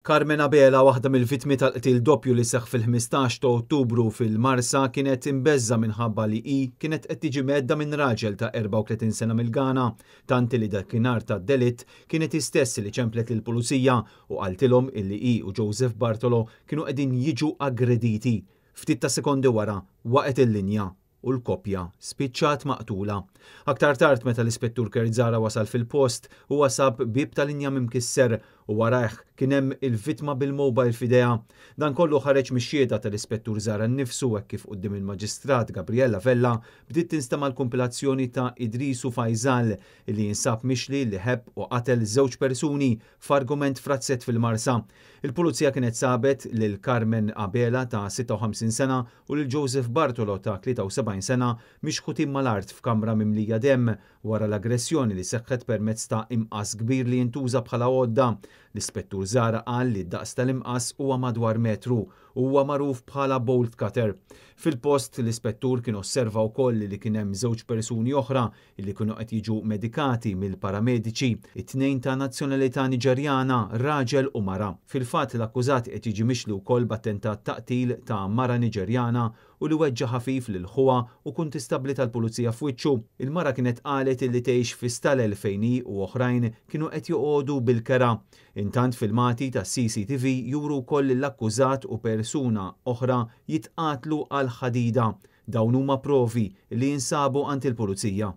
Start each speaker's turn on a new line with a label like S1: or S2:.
S1: Carmen Abela, waħda mill-vittmi tal-qtil doppju li seħħ fil-15 ta' Ottubru fil-Marsa, kienet imbeżża minħabba li kienet qed tiġi medda minn raġel ta' 34 sena mill-Ghana, tanti li dakinhar ta' delitt kienet istess li ċemplet lill-pulizija u qaltilhom illi u Joseph Bartolo kienu qegħdin jiġu aggrediti. Ftit ta' sekondi wara waqgħet il-linja u l-koppja spiċċat maqtula. Aktar tard meta l-Ispettur Kertzara wasal fil-post u wasab bib tal-linja mimkisser u warajh kien hemm il-vittma bil-mobile f'idejha. Dan kollu ħareġ mix-xhieda tal-Ispettur Zara nnifsu hekk kif quddiem il-Maġistrat Gabriella Vella bdiet tinstema' l-kompilazzjoni ta' Idrisu Fajzal li jinsab mixli li ħebb u qatel żewġ persuni f'argument frazzett fil-Marsa. Il-Pulizija kienet sabet lil Carmen Abela ta' 56 sena u lil Joseph Bartolo ta' 73 sena mixħutin mal-art f'kamra mimlija demm wara l-aggressjoni li seħħet permezz ta' imqas kbir li jintuża bħala għodda. L-Ispettur Zara qal li d-daqs tal-imqas huwa madwar metru u huwa magħruf bħala bolt cutter. Fil-post l-Ispettur kien osserva wkoll li kien hemm żewġ persuni oħra li kienu qed jiġu medikati mill-paramediċi, it-tnejn ta' nazzjonalità Niġerjana, raġel u mara. Fil-fatt l-akkużat qed jiġi mixli wkoll b'attentat taqtil ta' mara Niġerjana u li weġġa ħafif lil ħuwa u kunt istabli tal-pulizija f'wiċċu. Il-mara kienet qalet li tgħix fi stalel fejn u oħrajn kienu qed joqogħdu bil-kera. Intant filmati ta' CCTV juru wkoll l-akkużat u persuna oħra jitqatlu għal ħadida. Dawn huma provi li jinsabu għand il-pulizija.